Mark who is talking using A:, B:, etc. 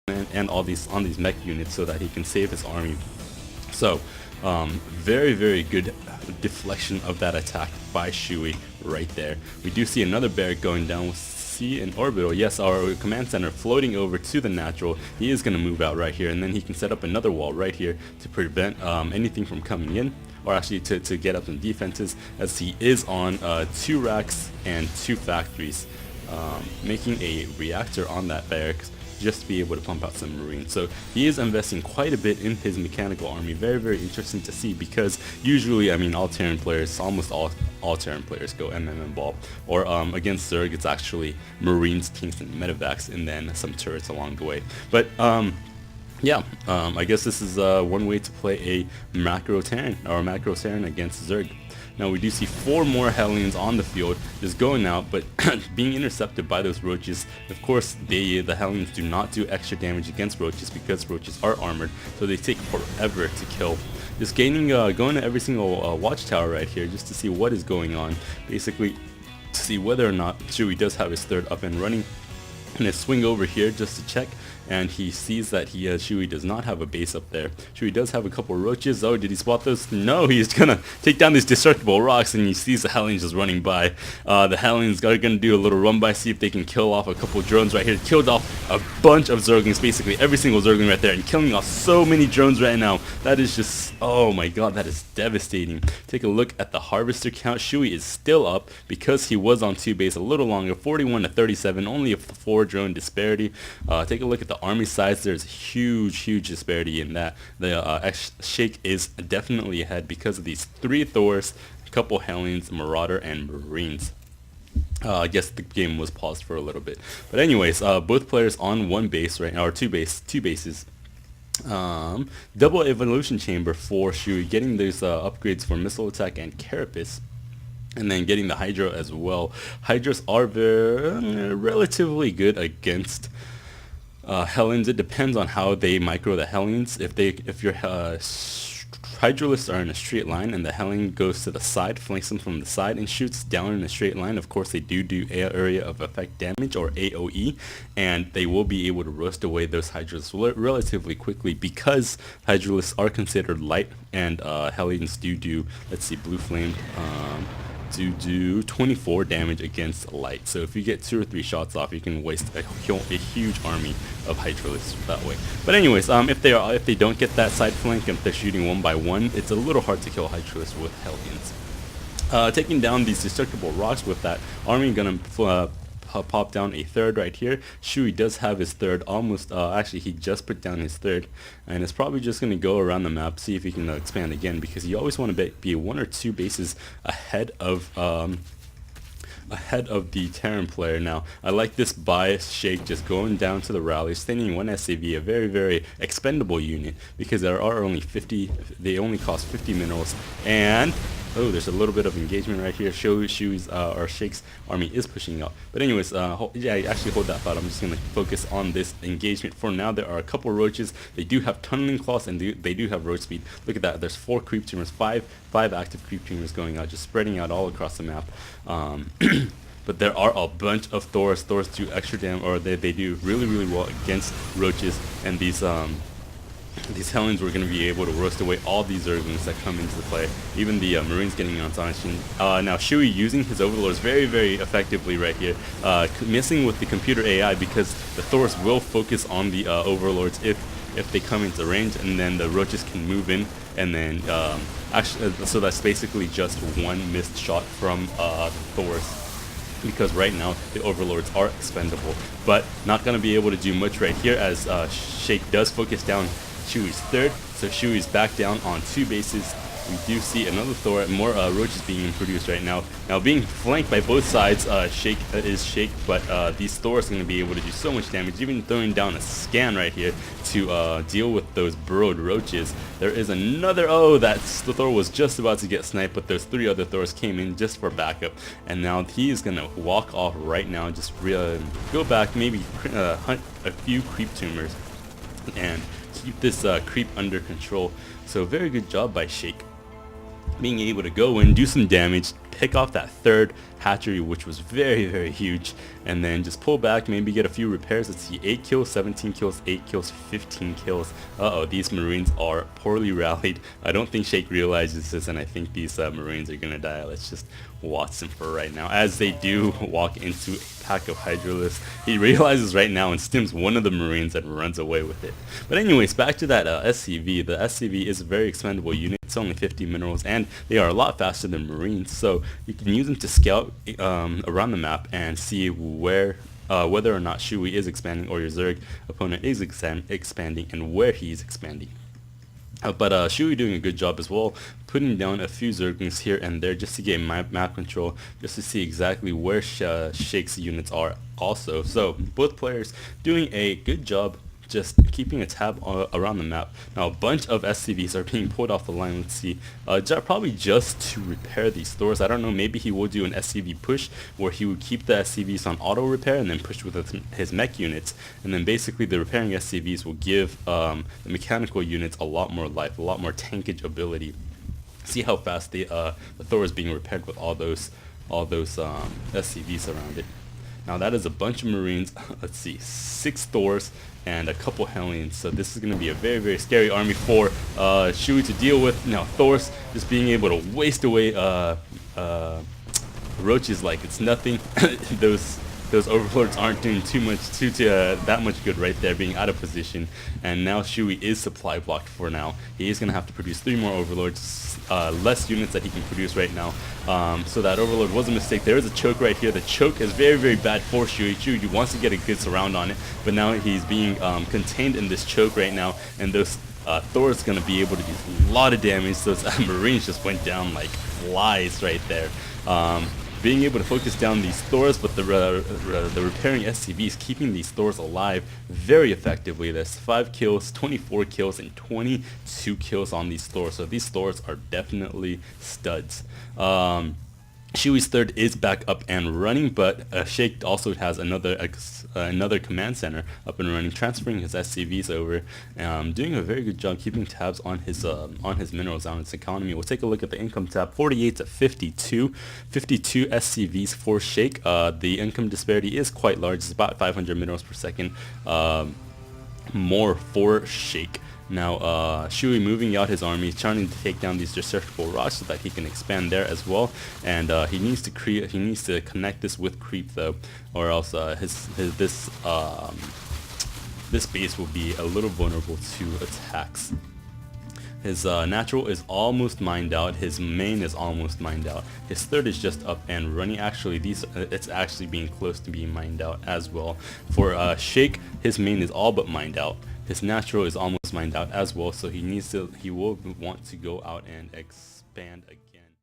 A: and all these on these mech units so that he can save his army. So very good deflection of that attack by Shoey right there. We do see another barrack going down with C in orbital. Yes, our command center floating over to the natural. He is going to move out right here, and then he can set up another wall right here to prevent anything from coming in, or actually to get up some defenses, as he is on 2 racks and 2 factories, making a reactor on that barracks just to be able to pump out some marines. So he is investing quite a bit in his mechanical army. Very interesting to see, because usually, I mean, all Terran players, almost all Terran players go MM ball, or against Zerg it's actually marines, tanks, and medevacs, and then some turrets along the way. But yeah, I guess this is one way to play a macro Terran, or macro Terran against Zerg. Now we do see 4 more Hellions on the field just going out, but being intercepted by those roaches. Of course, the Hellions do not do extra damage against roaches because roaches are armored, so they take forever to kill. Just going to every single watchtower right here just to see what is going on, basically to see whether or not Shoey does have his 3rd up and running. And I swing over here just to check, and he sees that Shoey does not have a base up there. Shoey does have a couple roaches. Oh, did he spot those? No, he's gonna take down these destructible rocks, and he sees the Hellions just running by. The Hellions are gonna do a little run by, see if they can kill off a couple drones right here. Killed off a bunch of Zerglings, basically every single Zergling right there, and killing off so many drones right now. That is just, oh my god, that is devastating. Take a look at the harvester count. Shoey is still up because he was on 2 base a little longer, 41 to 37, only a 4 drone disparity. Take a look at the army size. There's huge disparity in that. The xmShake is definitely ahead because of these 3 Thors, a couple Hellions, Marauder, and Marines. I guess the game was paused for a little bit, but anyways, both players on 1 base right now, or 2 bases. Double evolution chamber for Shoey, getting those upgrades for missile attack and carapace, and then getting the Hydra as well. Hydras are relatively good against Hellions. It depends on how they micro the Hellions. If your Hydralisks are in a straight line and the Hellion goes to the side, flanks them from the side, and shoots down in a straight line, of course they do area of effect damage, or AOE, and they will be able to roast away those Hydralisks relatively quickly, because Hydralisks are considered light, and Hellions do, let's see, Blue Flame do 24 damage against light. So if you get 2 or 3 shots off, you can waste a huge army of Hydralisks that way. But anyways, if they don't get that side flank, if they're shooting 1 by 1, it's a little hard to kill Hydralisks with Hellions. Taking down these destructible rocks with that army, gonna pop down a 3rd right here. Shoey does have his 3rd almost, actually he just put down his 3rd, and it's probably just going to go around the map, see if he can expand again, because you always want to be 1 or 2 bases ahead of the Terran player. Now, I like this bias Shake just going down to the rally, standing 1 SAV, a very expendable unit, because there are only 50, they only cost 50 minerals, and oh, there's a little bit of engagement right here. Shoey's or Shake's army is pushing out. But anyways, yeah, actually hold that thought. I'm just going to focus on this engagement for now. There are a couple roaches. They do have tunneling claws, and they do have roach speed. Look at that. There's 4 creep tumors, 5 active creep tumors going out, just spreading out all across the map. But there are a bunch of Thors. Thors do extra damage, or they do really well against roaches, and these Hellions were going to be able to roast away all these Zerglings that come into the play, even the Marines getting on astonishing. Now Shoey using his Overlords very effectively right here, messing with the computer AI, because the Thors will focus on the Overlords if they come into range, and then the roaches can move in, and then actually, so that's basically just 1 missed shot from Thors, because right now the Overlords are expendable, but not going to be able to do much right here, as Shake does focus down Shoey's 3rd, so Shoey's back down on 2 bases. We do see another Thor, more roaches being produced right now. Now being flanked by both sides, Shake is Shake, but these Thors are going to be able to do so much damage, even throwing down a scan right here to deal with those burrowed roaches. There is another, oh, the Thor was just about to get sniped, but those 3 other Thors came in just for backup, and now he is going to walk off right now, just go back, maybe hunt a few creep tumors, and keep this creep under control. So very good job by Shake, being able to go in, do some damage, pick off that third hatchery, which was very huge, and then just pull back, maybe get a few repairs. Let's see, 8 kills, 17 kills, 8 kills, 15 kills. These Marines are poorly rallied. I don't think Shake realizes this, and I think these Marines are gonna die. Let's just watch them for right now. As they do walk into a pack of Hydralisks, he realizes right now and stims one of the Marines and runs away with it. But anyways, back to that SCV. The SCV is a very expendable unit. It's only 50 minerals, and they are a lot faster than Marines, so you can use them to scout around the map and see where whether or not Shoey is expanding or your Zerg opponent is expanding and where he is expanding. But Shoey doing a good job as well, putting down a few Zerglings here and there just to get map control, just to see exactly where Shake's units are also. So both players doing a good job just keeping a tab around the map. Now a bunch of SCVs are being pulled off the line. Let's see, probably just to repair these stores. I don't know, maybe he will do an SCV push where he would keep the SCVs on auto repair and then push with his mech units, and then basically the repairing SCVs will give the mechanical units a lot more life, a lot more tankage ability. See how fast the Thor is being repaired with all those SCVs around it. Now that is a bunch of Marines. Let's see, 6 Thors and a couple Hellions. So this is going to be a very scary army for Shoey to deal with. Now Thors just being able to waste away roaches like it's nothing. Those overlords aren't doing that much good right there, being out of position. And now Shoey is supply blocked for now. He is going to have to produce 3 more overlords, less units that he can produce right now. So that overlord was a mistake. There is a choke right here. The choke is very bad for Shoey. Shoey wants to get a good surround on it, but now he's being contained in this choke right now, and those Thor is going to be able to do a lot of damage. Those Marines just went down like flies right there. Being able to focus down these Thors, but the repairing SCVs keeping these Thors alive very effectively. That's 5 kills, 24 kills, and 22 kills on these Thors. So these Thors are definitely studs. Shoey's third is back up and running, but Shake also has another command center up and running, transferring his SCVs over, doing a very good job keeping tabs on his minerals, on his economy. We'll take a look at the income tab. 48 to 52 SCVs for Shake. The income disparity is quite large. It's about 500 minerals per second more for Shake. Now Shoey moving out his army, trying to take down these destructible rocks so that he can expand there as well. And he needs to connect this with creep though, or else this base will be a little vulnerable to attacks. His natural is almost mined out. His main is almost mined out. His third is just up and running. Actually, it's actually being close to being mined out as well. For Shake, his main is all but mined out. His natural is almost mined out as well, so he will want to go out and expand again.